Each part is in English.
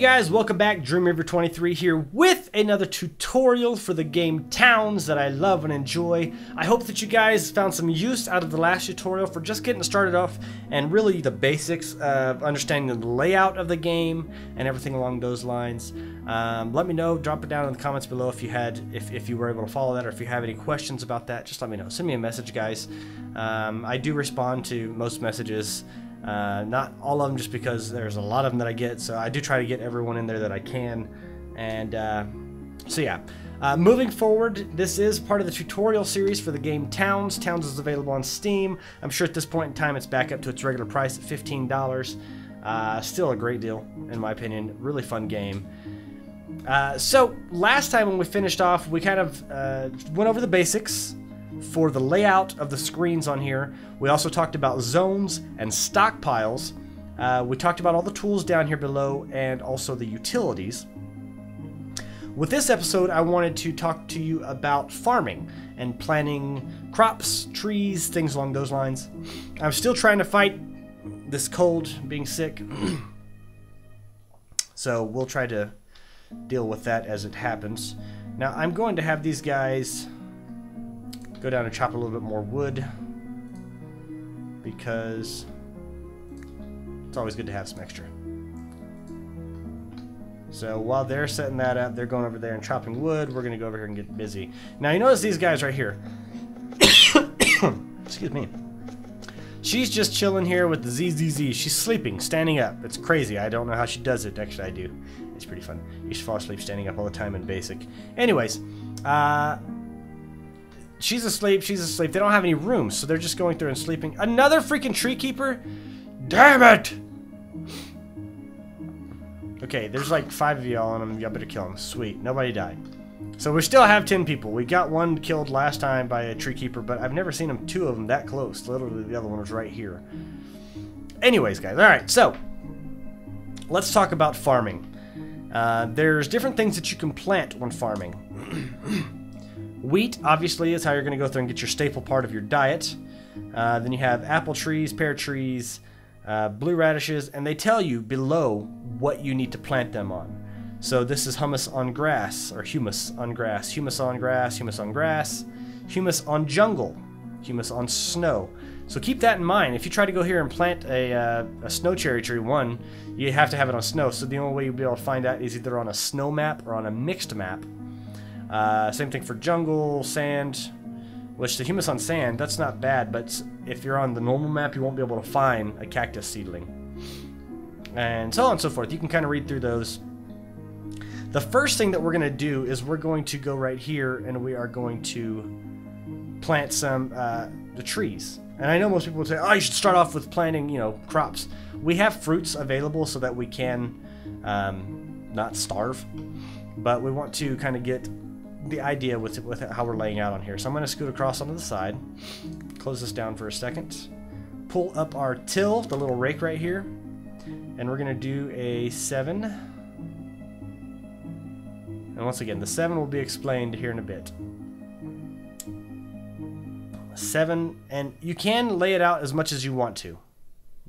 guys, welcome back. DreamRiver23 here with another tutorial for the game Towns that I love and enjoy. I hope that you guys found some use out of the last tutorial for just getting started off and really the basics of understanding the layout of the game and everything along those lines. Let me know, drop it down in the comments below if you were able to follow that, or if you have any questions about that, just let me know. Send me a message, guys. I do respond to most messages. Not all of them, just because there's a lot of them that I get, so I do try to get everyone in there that I can. And so yeah, moving forward, this is part of the tutorial series for the game Towns. Towns is available on Steam. I'm sure at this point in time it's back up to its regular price at $15. Still a great deal in my opinion. Really fun game. So last time when we finished off, we kind of went over the basics for the layout of the screens on here. We also talked about zones and stockpiles. We talked about all the tools down here below and also the utilities. With this episode, I wanted to talk to you about farming and planting crops, trees, things along those lines. I'm still trying to fight this cold, being sick. So we'll try to deal with that as it happens. Now I'm going to have these guys go down and chop a little bit more wood, because it's always good to have some extra. So while they're setting that up, they're going over there and chopping wood. We're going to go over here and get busy. Now you notice these guys right here. Excuse me. She's just chilling here with the ZZZ. She's sleeping, standing up. It's crazy. I don't know how she does it. Actually, I do. It's pretty fun. You should fall asleep standing up all the time in basic. Anyways, she's asleep, she's asleep. They don't have any rooms, so they're just going through and sleeping. Another freaking tree keeper? Damn it! Okay, there's like 5 of y'all on them. Y'all better kill them. Sweet, nobody died. So we still have 10 people. We got one killed last time by a tree keeper, but I've never seen them, 2 of them that close. Literally, the other one was right here. Anyways, guys, alright, so let's talk about farming. There's different things that you can plant when farming. Wheat, obviously, is how you're going to go through and get your staple part of your diet. Then you have apple trees, pear trees, blue radishes, and they tell you below what you need to plant them on. So this is humus on grass, or humus on grass, humus on grass, humus on grass, humus on jungle, humus on snow. So keep that in mind. If you try to go here and plant a snow cherry tree, you have to have it on snow. So the only way you'll be able to find that is either on a snow map or on a mixed map. Same thing for jungle, sand, which the humus on sand, that's not bad, but if you're on the normal map, you won't be able to find a cactus seedling. And so on and so forth. You can kind of read through those. The first thing that we're going to do is we're going to go right here and we are going to plant some the trees. And I know most people would say, oh, you should start off with planting, you know, crops. We have fruits available so that we can not starve, but we want to kind of get the idea with how we're laying out on here. So I'm going to scoot across onto the side, close this down for a second, pull up our till, the little rake right here, and we're going to do a 7. And once again, the 7 will be explained here in a bit. 7, and you can lay it out as much as you want to.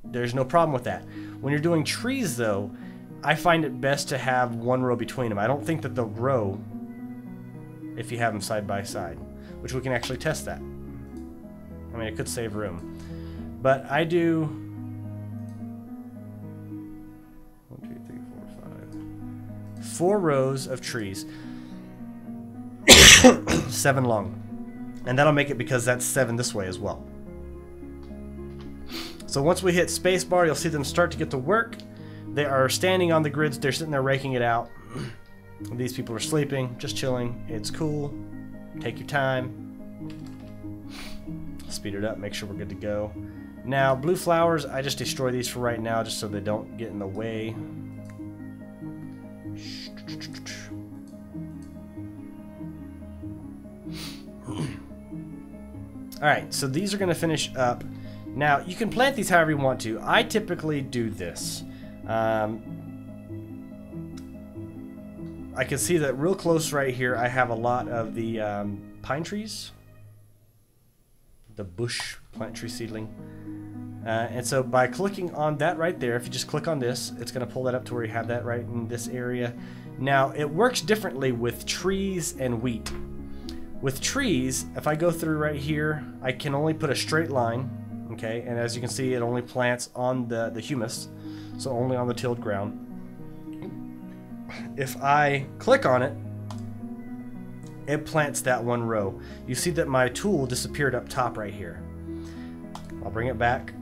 There's no problem with that. When you're doing trees, though, I find it best to have one row between them. I don't think that they'll grow if you have them side by side, which we can actually test that. I mean, it could save room, but I do 1, 2, 3, 4, 5, 4 rows of trees, 7 long, and that'll make it because that's 7 this way as well. So once we hit spacebar, you'll see them start to get to work. They are standing on the grids. They're sitting there raking it out. These people are sleeping, just chilling. It's cool. Take your time. Speed it up, make sure we're good to go. Now, blue flowers, I just destroy these for right now just so they don't get in the way. Alright, so these are going to finish up. Now, you can plant these however you want to. I typically do this. I can see that real close right here. I have a lot of the pine trees, the bush plant tree seedling. And so by clicking on that right there, if you just click on this, it's going to pull that up to where you have that right in this area. Now, it works differently with trees and wheat. With trees, if I go through right here, I can only put a straight line, okay? And as you can see, it only plants on the humus, so only on the tilled ground. If I click on it, it plants that one row. You see that my tool disappeared up top right here. I'll bring it back.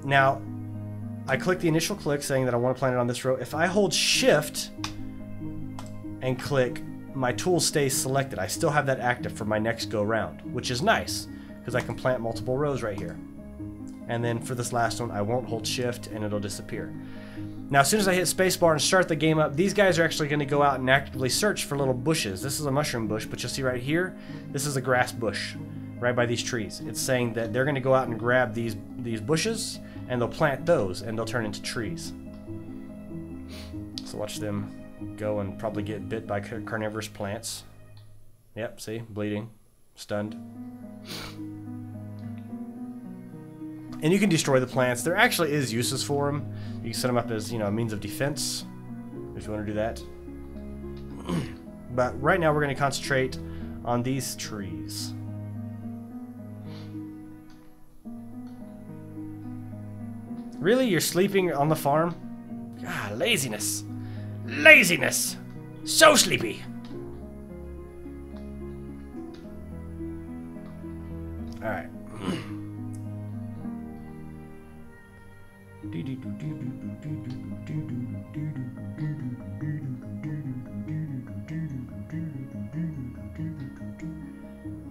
Now, I click the initial click saying that I want to plant it on this row. If I hold shift and click, my tool stays selected. I still have that active for my next go round, which is nice because I can plant multiple rows right here. And then for this last one, I won't hold shift and it'll disappear. Now, as soon as I hit spacebar and start the game up, these guys are actually going to go out and actively search for little bushes. This is a mushroom bush, but you'll see right here, this is a grass bush right by these trees. It's saying that they're going to go out and grab these bushes, and they'll plant those, and they'll turn into trees. So watch them go and probably get bit by carnivorous plants. Yep, see? Bleeding. Stunned. And you can destroy the plants. There actually is uses for them. You can set them up as, you know, a means of defense, if you want to do that. But right now we're going to concentrate on these trees. Really? You're sleeping on the farm? God, laziness. Laziness! So sleepy! Alright.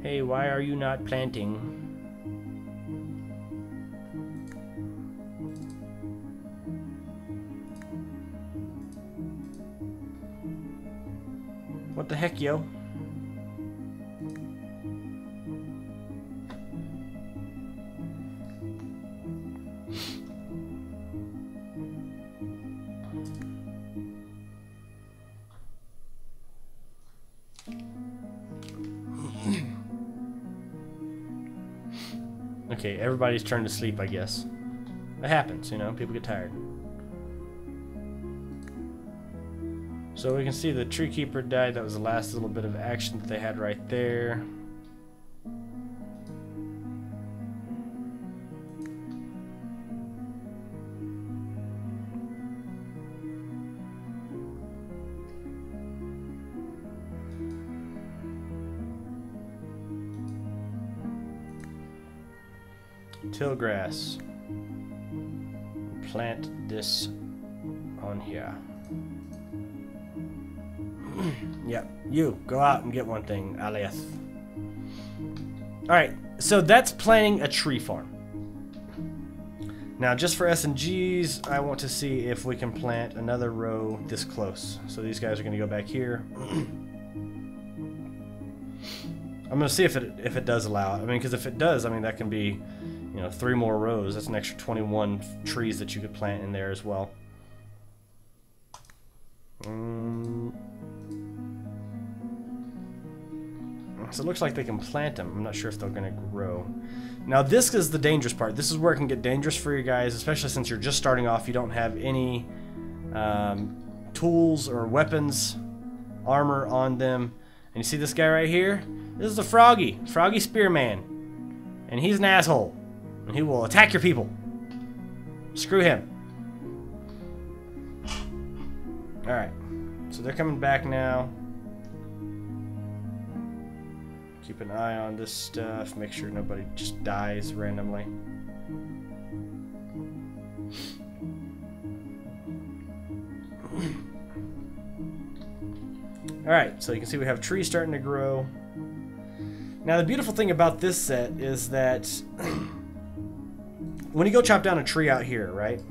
Hey, why are you not planting? What the heck, yo? Okay, everybody's turned to sleep, I guess. It happens, you know, people get tired. So we can see the tree keeper died. That was the last little bit of action that they had right there. Till grass. Plant this on here. Yep, you go out and get one thing, Alias. Alright, so that's planting a tree farm. Now, just for S&Gs, I want to see if we can plant another row this close. So these guys are going to go back here. I'm going to see if it does allow it. I mean, because if it does, I mean, that can be, you know, 3 more rows. That's an extra 21 trees that you could plant in there as well. So it looks like they can plant them. I'm not sure if they're going to grow. Now this is the dangerous part. This is where it can get dangerous for you guys, especially since you're just starting off. You don't have any tools or weapons, armor on them. And you see this guy right here? This is a Froggy Spearman. And he's an asshole. And he will attack your people. Screw him. Alright. So they're coming back now. Keep an eye on this stuff. Make sure nobody just dies randomly. Alright, so you can see we have trees starting to grow. Now the beautiful thing about this set is that when you go chop down a tree out here, right?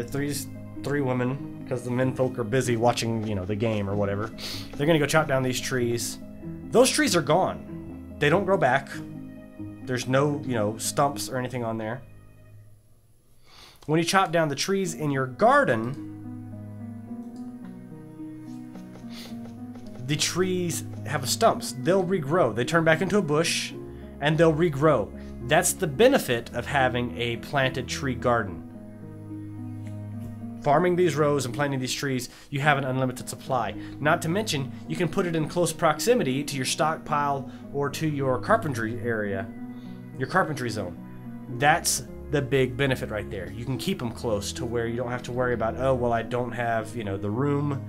Three women, because the menfolk are busy watching, you know, the game or whatever. They're gonna go chop down these trees. Those trees are gone. They don't grow back. There's no, you know, stumps or anything on there. When you chop down the trees in your garden, the trees have stumps. They'll regrow. They turn back into a bush, and they'll regrow. That's the benefit of having a planted tree garden. Farming these rows and planting these trees, you have an unlimited supply. Not to mention, you can put it in close proximity to your stockpile or to your carpentry area, your carpentry zone. That's the big benefit right there. You can keep them close to where you don't have to worry about, oh, well, I don't have, you know, the room.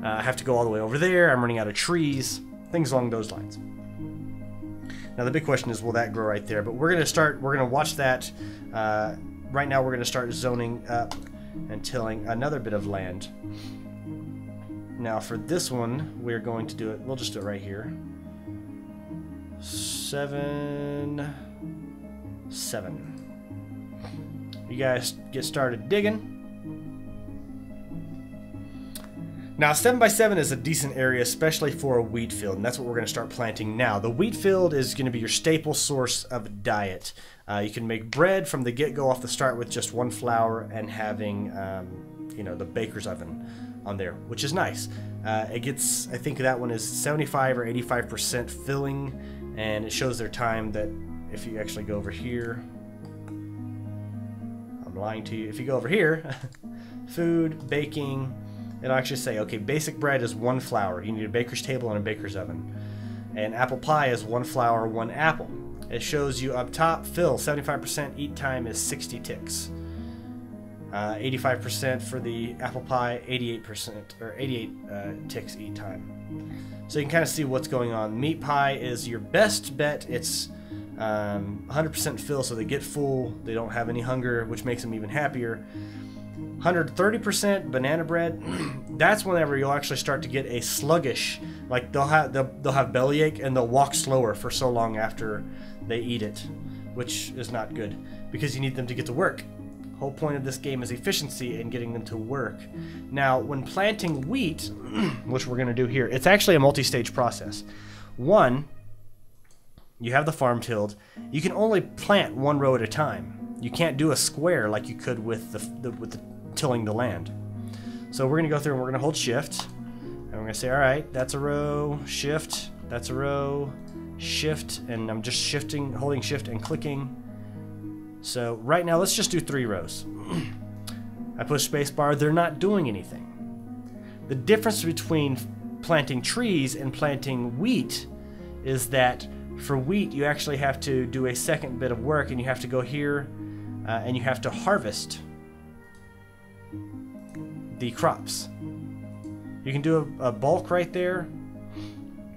I have to go all the way over there. I'm running out of trees. Things along those lines. Now, the big question is, will that grow right there? But we're going to watch that. Right now, we're going to start zoning up and tilling another bit of land. Now, for this one, we're going to do it, we'll just do it right here. 7, 7. You guys get started digging. Now, 7 by 7 is a decent area, especially for a wheat field, and that's what we're going to start planting now. The wheat field is going to be your staple source of diet. You can make bread from the get-go off the start with just one flour and having, you know, the baker's oven on there, which is nice. It gets, I think that one is 75 or 85% filling, and it shows their time that if you actually go over here, I'm lying to you, if you go over here, food, baking, it'll actually say, okay, basic bread is 1 flour. You need a baker's table and a baker's oven. And apple pie is 1 flour, 1 apple. It shows you up top, fill, 75% eat time is 60 ticks. 85% for the apple pie, 88% or 88 ticks eat time. So you can kind of see what's going on. Meat pie is your best bet. It's 100% fill, so they get full. They don't have any hunger, which makes them even happier. 130% banana bread. That's whenever you'll actually start to get a sluggish, like they'll have bellyache and they'll walk slower for so long after they eat it, which is not good because you need them to get to work. Whole point of this game is efficiency and getting them to work. Now, when planting wheat, which we're going to do here, it's actually a multi-stage process. One, you have the farm tilled. You can only plant 1 row at a time. You can't do a square like you could with the tilling the land. So we're going to go through and we're going to hold shift, and we're going to say, all right, that's a row, shift, that's a row, shift, and I'm just shifting, holding shift and clicking. So right now, let's just do 3 rows. I push spacebar, they're not doing anything. The difference between planting trees and planting wheat is that for wheat, you actually have to do a second bit of work, and you have to go here and you have to harvest the crops. You can do a bulk right there.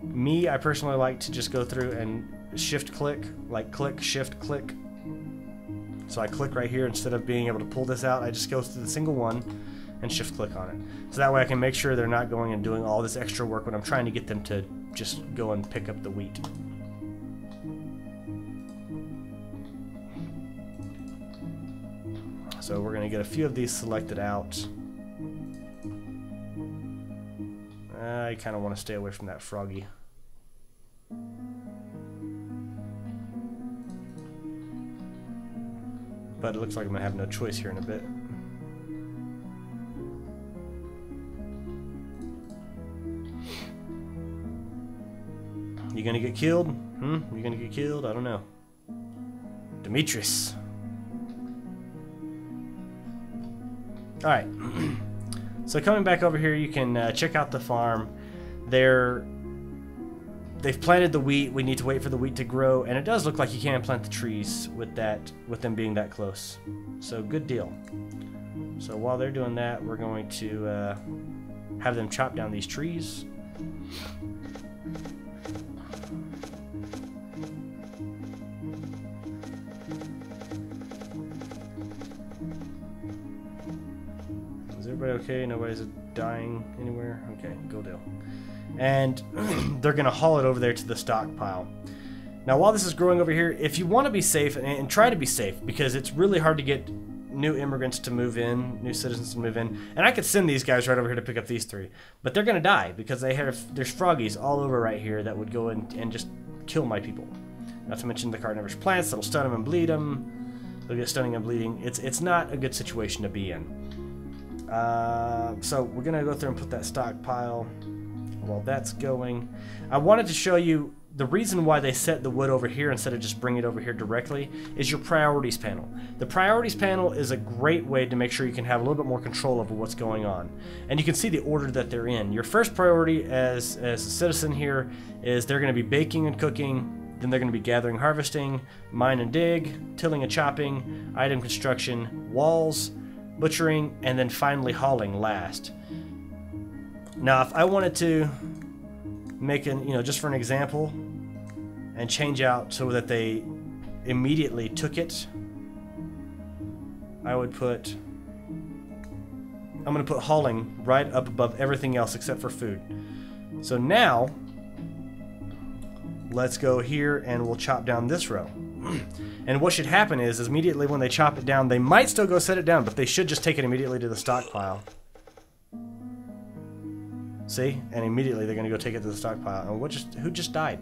Me, I personally like to just go through and shift click, like click, shift click. So I click right here instead of being able to pull this out. I just go through the single one and shift click on it. So that way I can make sure they're not going and doing all this extra work when I'm trying to get them to just go and pick up the wheat. So we're going to get a few of these selected out. I kind of want to stay away from that froggy. But it looks like I'm going to have no choice here in a bit. You going to get killed? You going to get killed? I don't know. Demetrius. Alright, so coming back over here, you can check out the farm. They've planted the wheat. We need to wait for the wheat to grow, and it does look like you can plant the trees with them being that close. So good deal. So while they're doing that, we're going to have them chop down these trees. Everybody okay? Nobody's dying anywhere? Okay, go deal. And they're going to haul it over there to the stockpile. Now, while this is growing over here, if you want to be safe, and try to be safe, because it's really hard to get new immigrants to move in, new citizens to move in. And I could send these guys right over here to pick up these 3. But they're going to die, because there's froggies all over right here that would go in and just kill my people. Not to mention the carnivorous plants that'll stun them and bleed them. They'll get stunning and bleeding. It's not a good situation to be in. So we're going to go through and put that stockpile while that's going. I wanted to show you the reason why they set the wood over here instead of just bring it over here directly is your priorities panel. The priorities panel is a great way to make sure you can have a little bit more control over what's going on. And you can see the order that they're in. Your first priority as a citizen here is they're going to be baking and cooking, then they're going to be gathering, harvesting, mine and dig, tilling and chopping, item construction, walls, butchering, and then finally hauling last. Now if I wanted to make an, just for an example, and change out so that they immediately took it, I would put, I'm going to put hauling right up above everything else except for food. So now, let's go here and we'll chop down this row. And what should happen is immediately when they chop it down, they might still go set it down, but they should just take it immediately to the stockpile. See? And immediately they're going to go take it to the stockpile. And who just died?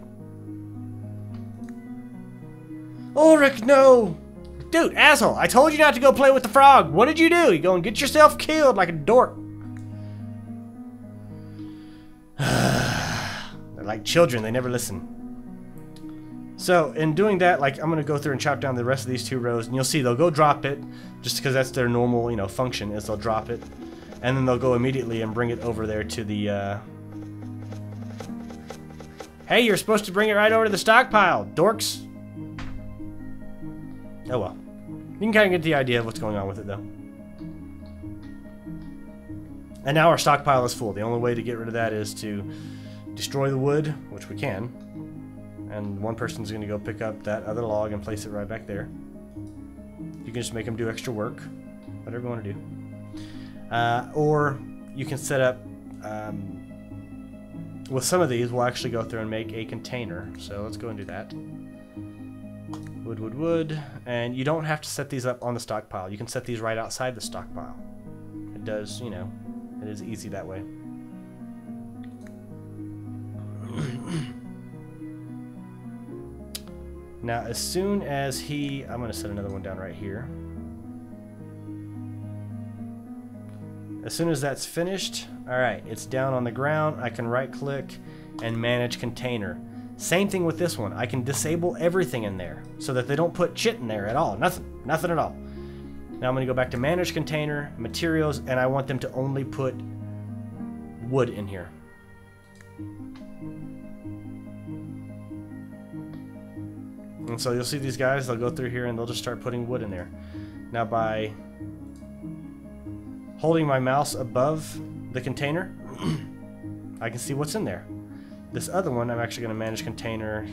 Ulrich, no! Dude, asshole, I told you not to go play with the frog. What did you do? You go and get yourself killed like a dork. They're like children, they never listen. So, in doing that, like, I'm going to go through and chop down the rest of these 2 rows, and you'll see they'll go drop it, just because that's their normal, function, is they'll drop it. And then they'll go immediately and bring it over there to the, Hey, you're supposed to bring it right over to the stockpile, dorks. Oh well. You can kind of get the idea of what's going on with it, though. And now our stockpile is full. The only way to get rid of that is to destroy the wood, which we can. And one person's going to go pick up that other log and place it right back there. You can just make them do extra work. Whatever you want to do. Or you can set up, with some of these, we'll actually go through and make a container. So let's go and do that. Wood. And you don't have to set these up on the stockpile. You can set these right outside the stockpile. It does, it is easy that way. Now, as soon as I'm going to set another one down right here. As soon as that's finished, alright, it's down on the ground. I can right click and manage container. Same thing with this one. I can disable everything in there so that they don't put shit in there at all. Nothing at all. Now I'm going to go back to manage container, materials, and I want them to only put wood in here. And so you'll see these guys, they'll go through here and they'll just start putting wood in there. Now by holding my mouse above the container, I can see what's in there. This other one, I'm actually going to manage container,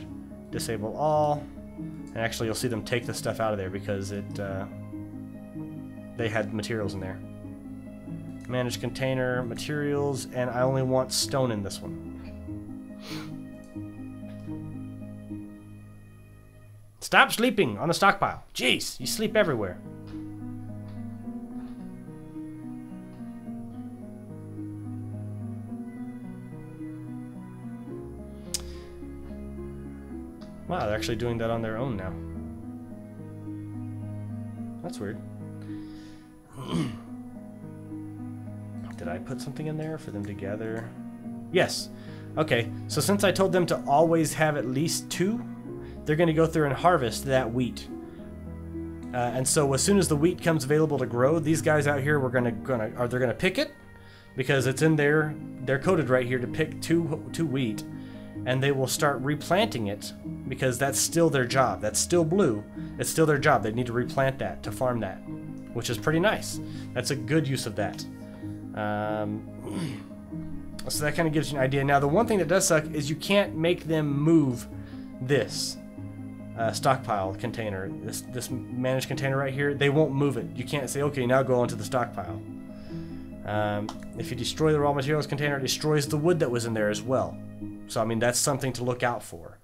disable all, and actually you'll see them take the stuff out of there because they had materials in there. Manage container, materials, and I only want stone in this one. Stop sleeping on the stockpile. Jeez, you sleep everywhere. Wow, they're actually doing that on their own now. That's weird. Did I put something in there for them to gather? Yes. Okay, so since I told them to always have at least 2, they're going to go through and harvest that wheat. And so as soon as the wheat comes available to grow, these guys out here they're going to pick it because it's in there. They're coded right here to pick two wheat. And they will start replanting it because that's still their job. That's still blue. It's still their job. They need to replant that to farm that, which is pretty nice. That's a good use of that. So that kind of gives you an idea. Now, the one thing that does suck is you can't make them move this stockpile container, this managed container right here. They won't move it. You can't say, okay, now go onto the stockpile. If you destroy the raw materials container, it destroys the wood that was in there as well. So, I mean, that's something to look out for.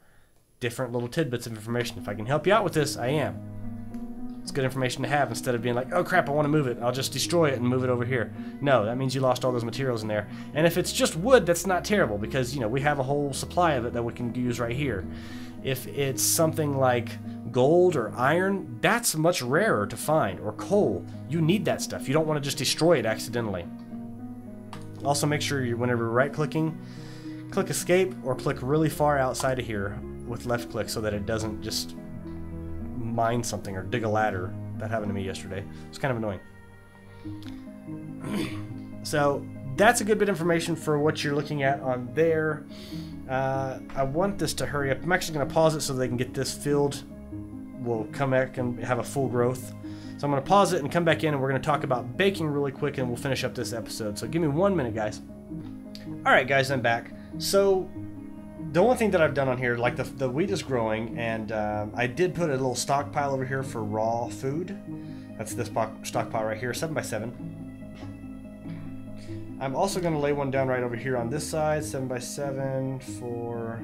Different little tidbits of information. If I can help you out with this, I am. It's good information to have instead of being like, oh crap, I want to move it. I'll just destroy it and move it over here. No, that means you lost all those materials in there. And if it's just wood, that's not terrible because, we have a whole supply of it that we can use right here. If it's something like gold or iron, that's much rarer to find. Or coal. You need that stuff. You don't want to just destroy it accidentally. Also make sure whenever right-clicking, click escape or click really far outside of here with left click so that it doesn't just mine something or dig a ladder. That happened to me yesterday. It's kind of annoying. So that's a good bit of information for what you're looking at on there. I want this to hurry up. I'm actually going to pause it so they can get this filled. We'll come back and have a full growth. So I'm going to pause it and come back in, and we're going to talk about baking really quick, and we'll finish up this episode. So give me 1 minute, guys. Alright, guys, I'm back. So the only thing that I've done on here, like the wheat is growing, and I did put a little stockpile over here for raw food. That's this stockpile right here, 7x7. I'm also going to lay one down right over here on this side, 7x7 for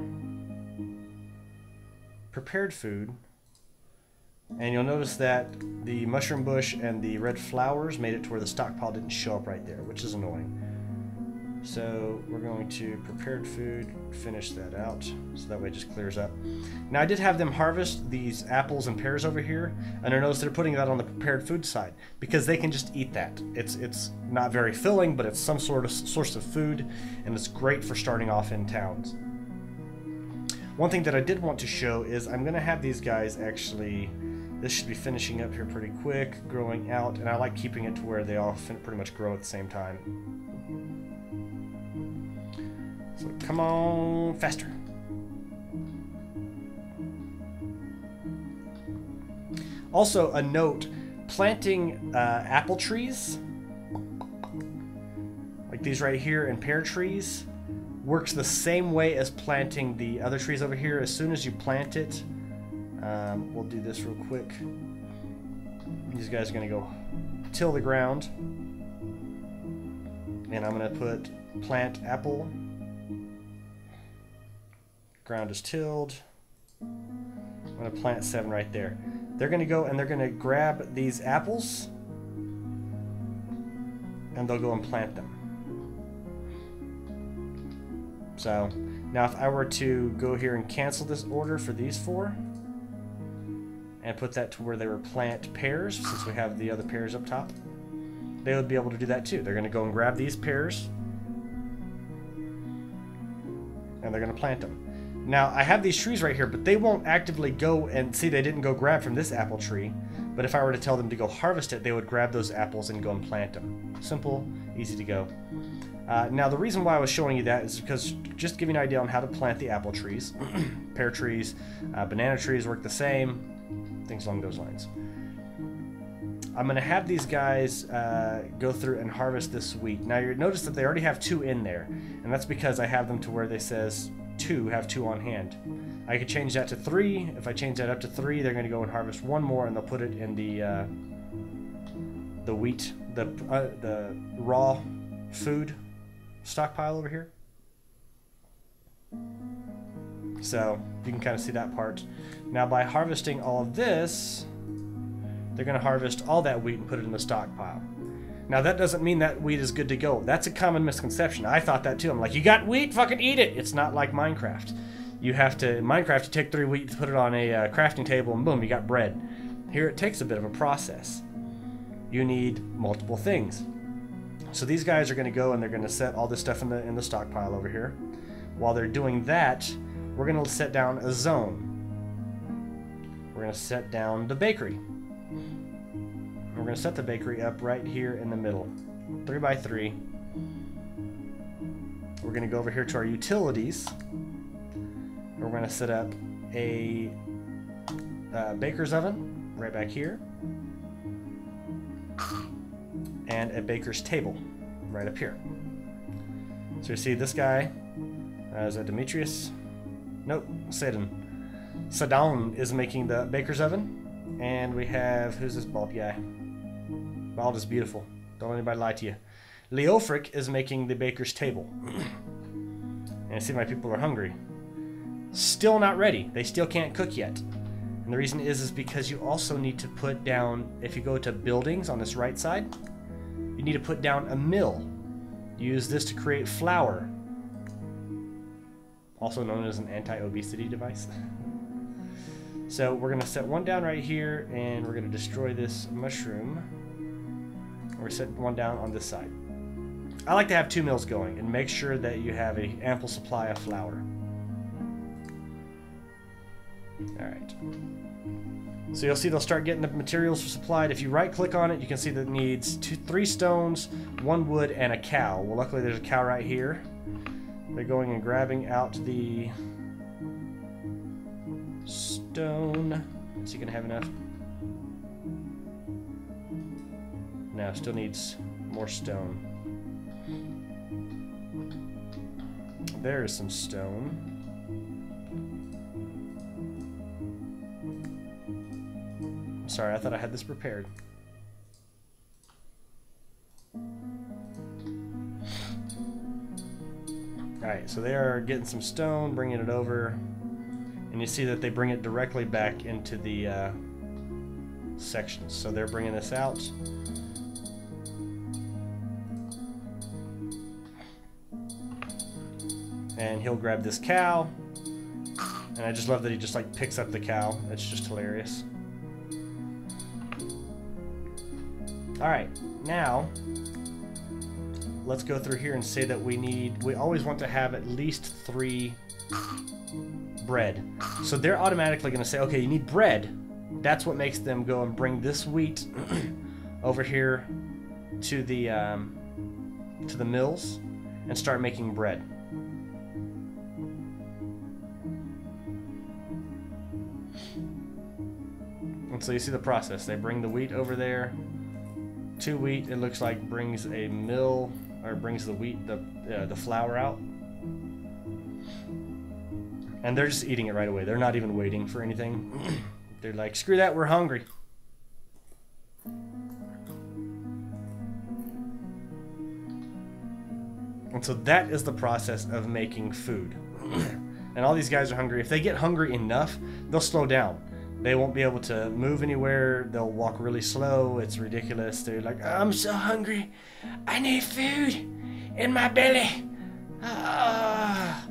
prepared food. And you'll notice that the mushroom bush and the red flowers made it to where the stockpile didn't show up right there, which is annoying. So we're going to prepared food, finish that out, so that way it just clears up. Now I did have them harvest these apples and pears over here, and I noticed they're putting that on the prepared food side because they can just eat that. It's not very filling, but it's some sort of source of food, and it's great for starting off in towns. One thing that I did want to show is I'm going to have these guys actually. This should be finishing up here pretty quick, growing out, and I like keeping it to where they all pretty much grow at the same time. So come on, faster. Also, a note, planting apple trees, like these right here, and pear trees, works the same way as planting the other trees over here. As soon as you plant it, we'll do this real quick. These guys are going to go till the ground. And I'm going to put plant apple. Ground is tilled. I'm going to plant 7 right there. They're going to go and they're going to grab these apples. And they'll go and plant them. So now if I were to go here and cancel this order for these 4. And put that to where they would plant pears, since we have the other pears up top. They would be able to do that too. They're going to go and grab these pears. And they're going to plant them. Now, I have these trees right here, but they won't actively go and see they didn't go grab from this apple tree. But if I were to tell them to go harvest it, they would grab those apples and go and plant them. Simple, easy to go. Now, the reason why I was showing you that is because just to give you an idea on how to plant the apple trees. Pear trees, banana trees work the same. Things along those lines. I'm going to have these guys go through and harvest this wheat. Now you notice that they already have 2 in there, and that's because I have them to where they says 2, have 2 on hand. I could change that to 3. If I change that up to 3, they're going to go and harvest 1 more, and they'll put it in the wheat, the raw food stockpile over here. So you can kind of see that part. Now by harvesting all of this, they're going to harvest all that wheat and put it in the stockpile. Now that doesn't mean that wheat is good to go. That's a common misconception. I thought that too. I'm like, you got wheat? Fucking eat it. It's not like Minecraft. You have to, in Minecraft, you take 3 wheat, put it on a crafting table, and boom, you got bread. Here it takes a bit of a process. You need multiple things. So these guys are going to go and they're going to set all this stuff in the stockpile over here. While they're doing that, we're going to set down a zone. We're going to set down the bakery. We're going to set the bakery up right here in the middle. 3x3. We're going to go over here to our utilities. We're going to set up a baker's oven right back here. And a baker's table right up here. So you see this guy, is that Demetrius? Nope, Sadon is making the baker's oven. And we have, who's this bald guy? Bald is beautiful. Don't let anybody lie to you. Leofric is making the baker's table. And I see my people are hungry. Still not ready. They still can't cook yet. And the reason is because you also need to put down, if you go to buildings on this right side, you need to put down a mill. Use this to create flour. Also known as an anti-obesity device. So we're going to set one down right here, and we're going to destroy this mushroom. We're going to set one down on this side. I like to have 2 mills going and make sure that you have an ample supply of flour. Alright. So you'll see they'll start getting the materials supplied. If you right click on it, you can see that it needs 3 stones, 1 wood, and a cow. Well, luckily there's a cow right here. They're going and grabbing out the stone. Is he gonna have enough? No, still needs more stone. There is some stone. Sorry, I thought I had this prepared. Alright, so they are getting some stone, bringing it over, and you see that they bring it directly back into the sections. So they're bringing this out. And he'll grab this cow, and I just love that he just like picks up the cow. It's just hilarious. Alright, now let's go through here and say that we always want to have at least 3 bread. So they're automatically going to say, okay, you need bread. That's what makes them go and bring this wheat over here to the mills and start making bread. And so you see the process. They bring the wheat over there. 2 wheat, it looks like, brings a mill, or brings the wheat, the flour out. And they're just eating it right away. They're not even waiting for anything. They're like, screw that, we're hungry. And so that is the process of making food. And all these guys are hungry. If they get hungry enough, they'll slow down. They won't be able to move anywhere. They'll walk really slow. It's ridiculous. They're like, I'm so hungry. I need food in my belly. Ah.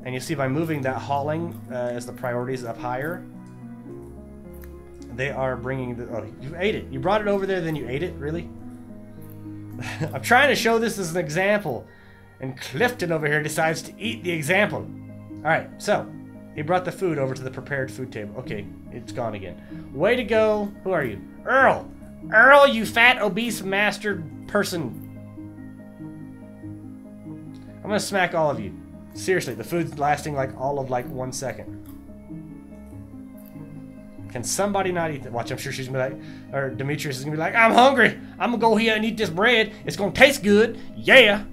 And you see by moving that hauling as the priorities up higher, they are bringing the... Oh, you ate it. You brought it over there, then you ate it? Really? I'm trying to show this as an example. And Clifton over here decides to eat the example. Alright, so... He brought the food over to the prepared food table. Okay, it's gone again. Way to go. Who are you? Earl! Earl, you fat, obese, mastered person. I'm gonna smack all of you. Seriously, the food's lasting like all of like 1 second. Can somebody not eat that? Watch, I'm sure she's gonna be like, or Demetrius is gonna be like, I'm hungry. I'm gonna go here and eat this bread. It's gonna taste good. Yeah.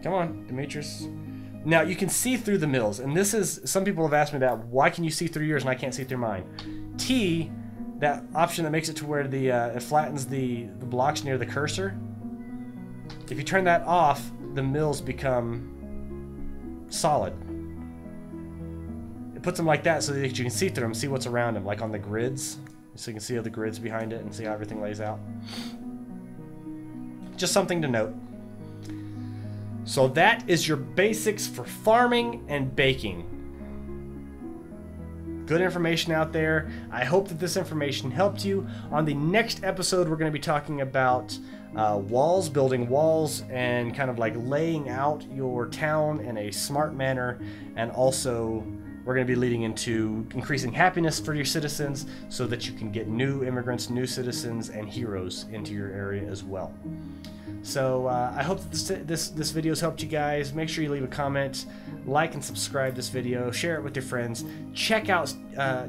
Come on, Demetrius. Now, you can see through the mills, and this is, some people have asked me that, why can you see through yours and I can't see through mine? T, that option that makes it to where the it flattens the blocks near the cursor, if you turn that off, the mills become solid. It puts them like that so that you can see through them, see what's around them, like on the grids, so you can see all the grids behind it and see how everything lays out. Just something to note. So that is your basics for farming and baking. Good information out there. I hope that this information helped you. On the next episode, we're going to be talking about walls, building walls, and kind of like laying out your town in a smart manner. And also, we're going to be leading into increasing happiness for your citizens so that you can get new immigrants, new citizens, and heroes into your area as well. So I hope that this video has helped you guys. Make sure you leave a comment, like and subscribe this video, share it with your friends. Check out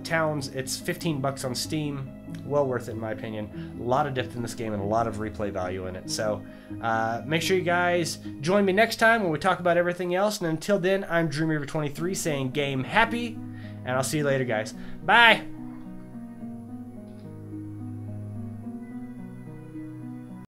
Towns. It's 15 bucks on Steam. Well worth it in my opinion. A lot of depth in this game and a lot of replay value in it. So make sure you guys join me next time when we talk about everything else. And until then, I'm DreamWeaver23 saying game happy, and I'll see you later, guys. Bye!